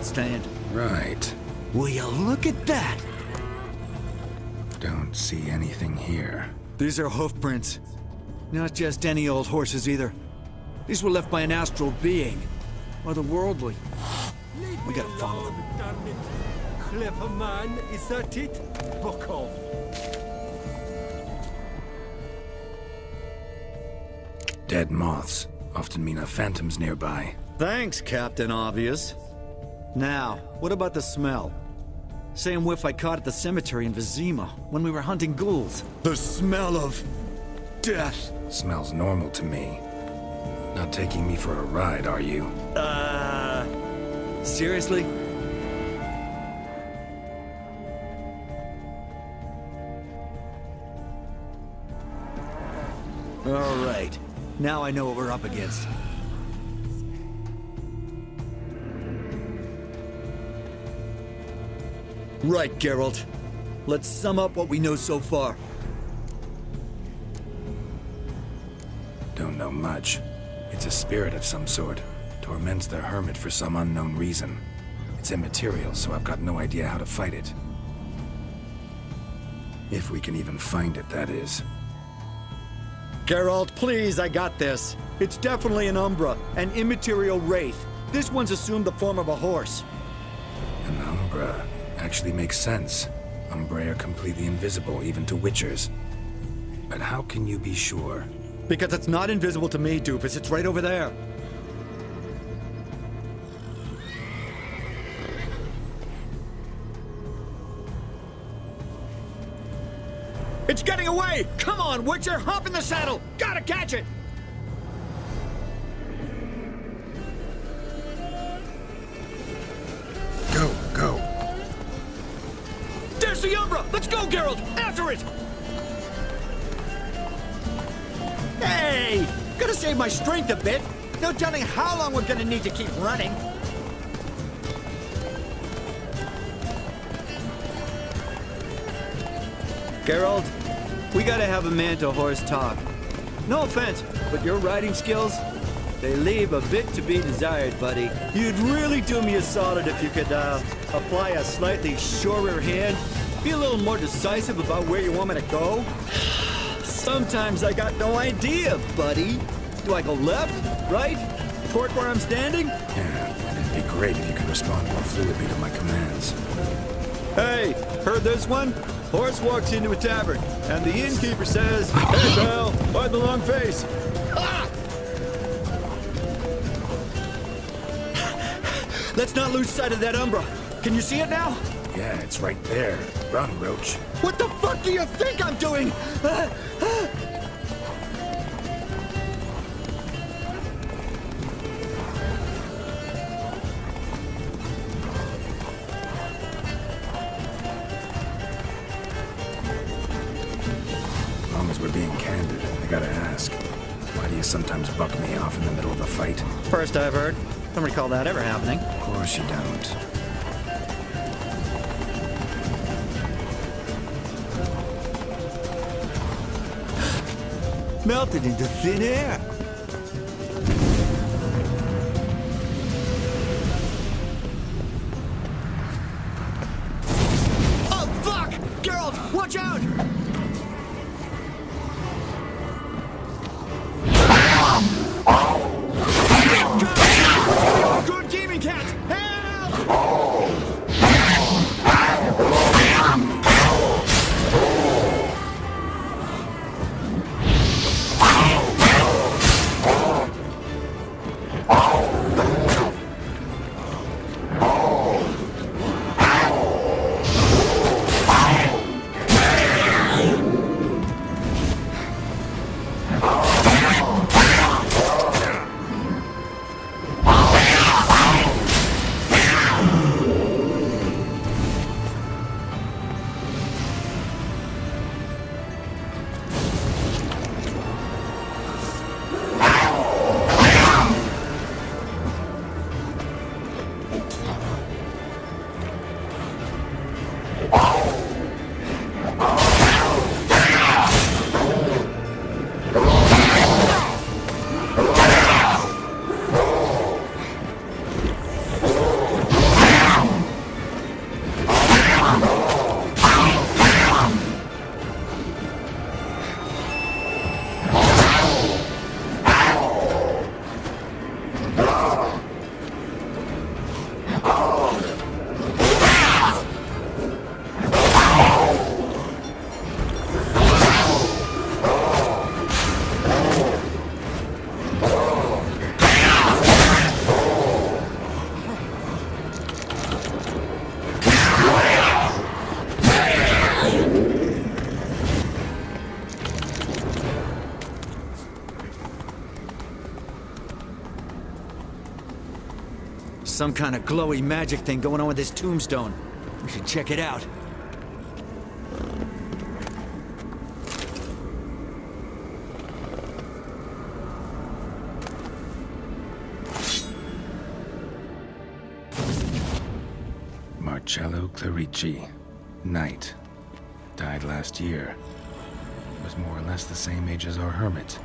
stand. Right. Will you look at that? Don't see anything here. These are hoof prints. Not just any old horses either. These were left by an astral being. Otherworldly. We gotta follow them. Clever man, is that it? Fuck off. Dead moths often mean a phantom's nearby. Thanks, Captain Obvious. Now, what about the smell? Same whiff I caught at the cemetery in Vizima when we were hunting ghouls. The smell of... death. Smells normal to me. Not taking me for a ride, are you? Seriously? All right. Now I know what we're up against. Right, Geralt. Let's sum up what we know so far. Don't know much. It's a spirit of some sort. Torments the hermit for some unknown reason. It's immaterial, so I've got no idea how to fight it. If we can even find it, that is. Geralt, please, I got this. It's definitely an Umbra, an immaterial wraith. This one's assumed the form of a horse. An Umbra actually makes sense. Umbra are completely invisible, even to Witchers. But how can you be sure? Because it's not invisible to me, Doofus. It's right over there. It's getting away! Come on, Witcher! Hop in the saddle! Gotta catch it! Go, go. There's the Umbra! Let's go, Geralt! After it! Hey! Gotta save my strength a bit. No telling how long we're gonna need to keep running. Geralt, we gotta have a man-to-horse talk. No offense, but your riding skills, they leave a bit to be desired, buddy. You'd really do me a solid if you could, apply a slightly surer hand. Be a little more decisive about where you want me to go. Sometimes I got no idea, buddy. Do I go left, right, toward where I'm standing? Yeah, and it'd be great if you could respond more fluidly to my commands. Hey, heard this one? Horse walks into a tavern, and the innkeeper says, "Hey, pal, why the long face?" Ah! Let's not lose sight of that Umbra. Can you see it now? Yeah, it's right there. Run, Roach. What the fuck do you think I'm doing? As long as we're being candid, I gotta ask. Why do you sometimes buck me off in the middle of a fight? First I've heard. Don't recall that ever happening. Of course you don't. Melted into thin air. Oh, fuck! Geralt, watch out! Good gaming cat! Help! some kind of glowy magic thing going on with this tombstone. We should check it out. Marcello Clerici, Knight. Died last year. Was more or less the same age as our hermit.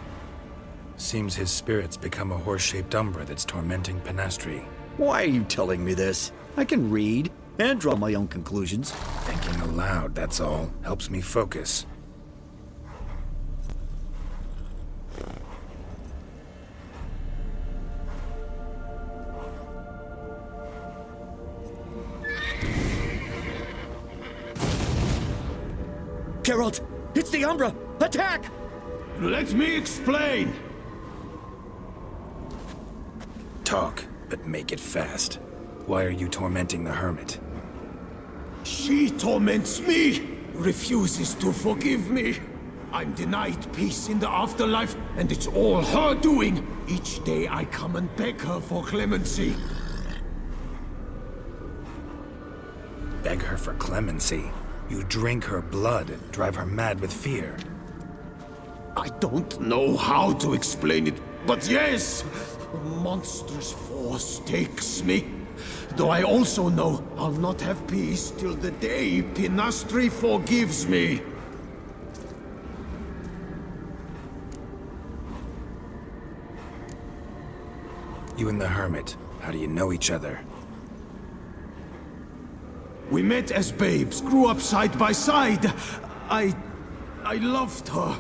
Seems his spirit's become a horse-shaped umbra that's tormenting Penastri. Why are you telling me this? I can read and draw my own conclusions. Thinking aloud, that's all. Helps me focus. Geralt, it's the Umbra! Attack! Let me explain! Talk, but make it fast. Why are you tormenting the hermit? She torments me, refuses to forgive me. I'm denied peace in the afterlife, and it's all her doing. Each day I come and beg her for clemency. Beg her for clemency? You drink her blood, drive her mad with fear. I don't know how to explain it, but yes, a monstrous force takes me. Though I also know I'll not have peace till the day Penastri forgives me. You and the hermit, how do you know each other? We met as babes, grew up side by side. I loved her.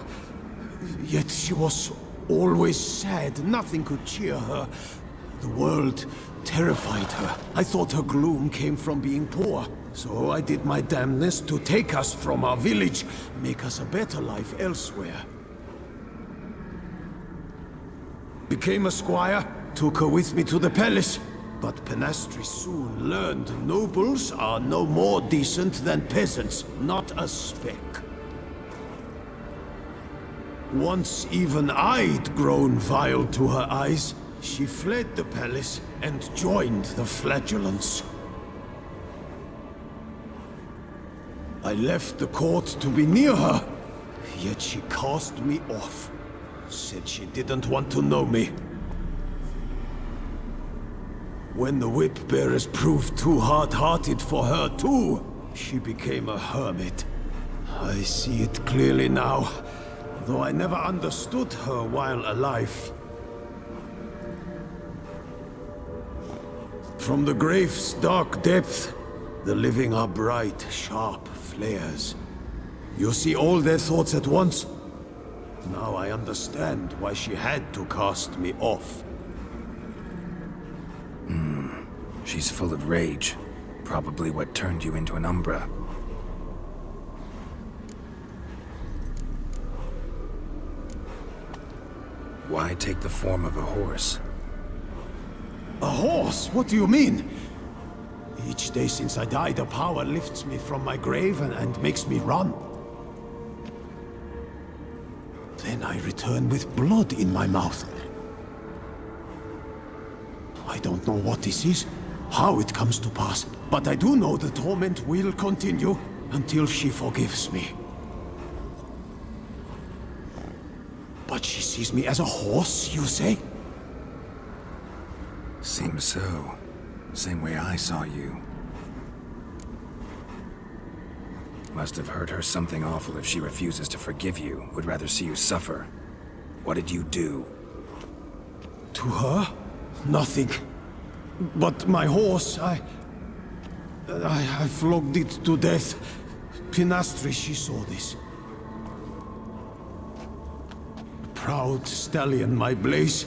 Yet she was always sad. Nothing could cheer her. The world terrified her. I thought her gloom came from being poor. So I did my damnedest to take us from our village, make us a better life elsewhere. Became a squire, took her with me to the palace. But Penastri soon learned nobles are no more decent than peasants, not a speck. Once even I'd grown vile to her eyes, she fled the palace and joined the Flagellants. I left the court to be near her, yet she cast me off. Said she didn't want to know me. When the whip-bearers proved too hard-hearted for her too, she became a hermit. I see it clearly now, though I never understood her while alive. From the grave's dark depth, the living are bright, sharp flares. You see all their thoughts at once? Now I understand why she had to cast me off. She's full of rage. Probably what turned you into an Umbra. Why take the form of a horse? A horse? What do you mean? Each day since I died, a power lifts me from my grave and makes me run. Then I return with blood in my mouth. I don't know what this is, how it comes to pass, but I do know the torment will continue until she forgives me. But she sees me as a horse, you say? Seems so. Same way I saw you. Must have hurt her something awful if she refuses to forgive you, would rather see you suffer. What did you do? To her? Nothing. But my horse, I flogged it to death. Penastri, she saw this. Proud stallion, my Blaze.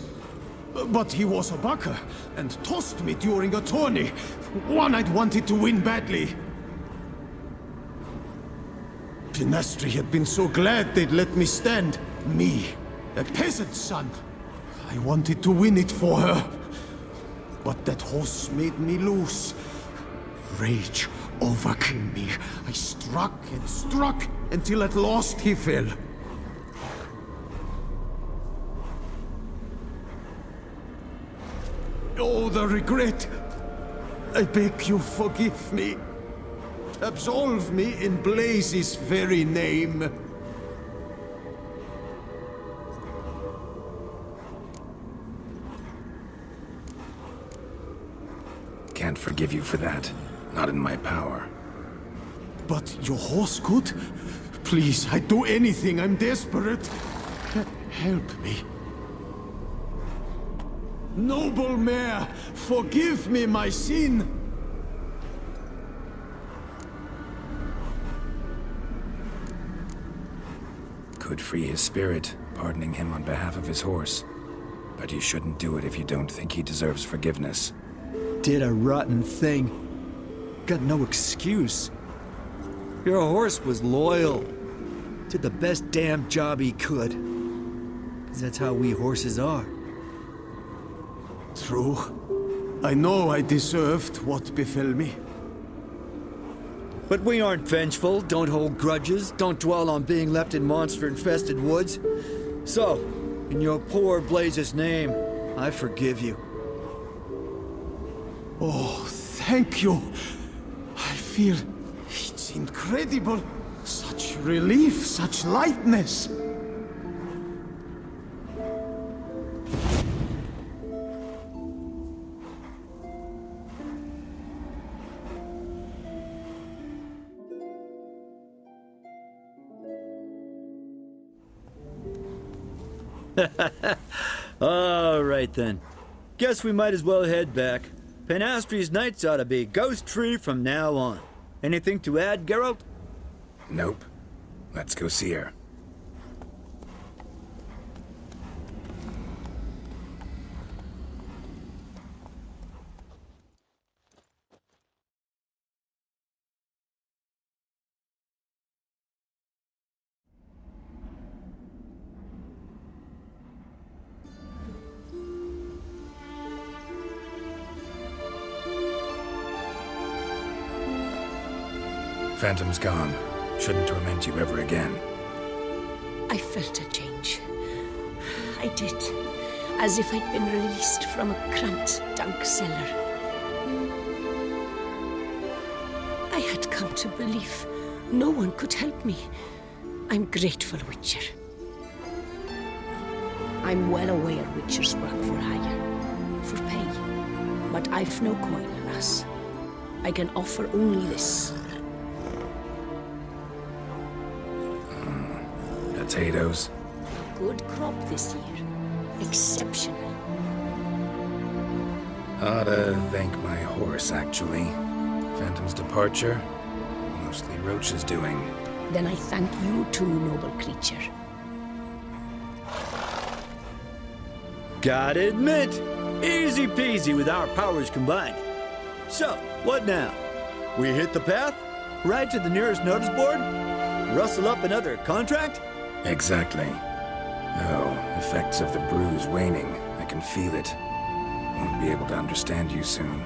But he was a bucker, and tossed me during a tourney. One I'd wanted to win badly. Penastri had been so glad they'd let me stand. Me, a peasant's son. I wanted to win it for her. But that horse made me lose. Rage overcame me. I struck and struck until at last he fell. Oh, the regret! I beg you, forgive me. Absolve me in Blaze's very name. Can't forgive you for that. Not in my power. But your horse could? Please, I'd do anything. I'm desperate. Help me. Noble mare, forgive me my sin. Could free his spirit, pardoning him on behalf of his horse. But you shouldn't do it if you don't think he deserves forgiveness. Did a rotten thing. Got no excuse. Your horse was loyal. Did the best damn job he could. 'Cause that's how we horses are. True. I know I deserved what befell me. But we aren't vengeful, don't hold grudges, don't dwell on being left in monster-infested woods. So, in your poor Blaze's name, I forgive you. Oh, thank you. I feel it's incredible. Such relief, such lightness. All right then. Guess we might as well head back. Penastries nights ought to be ghost-free from now on. Anything to add, Geralt? Nope. Let's go see her. Phantom's gone. Shouldn't torment you ever again. I felt a change. I did. As if I'd been released from a cramped dunk cellar. I had come to believe no one could help me. I'm grateful, Witcher. I'm well aware Witchers work for hire, for pay. But I've no coin, alas. I can offer only this. Potatoes. Good crop this year. Exceptional. Ought to thank my horse, actually. Phantom's departure, mostly Roach's doing. Then I thank you too, noble creature. Gotta admit, easy peasy with our powers combined. So, what now? We hit the path? Ride to the nearest notice board? Rustle up another contract? Exactly. Oh, effects of the bruise waning. I can feel it. Won't be able to understand you soon.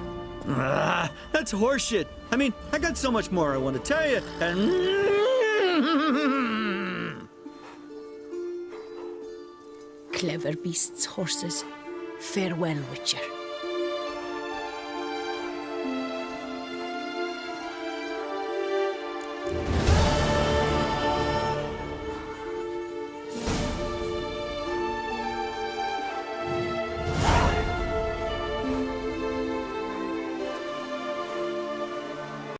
Ah, that's horseshit. I mean, I got so much more I want to tell you, and... Clever beasts, horses. Farewell, Witcher.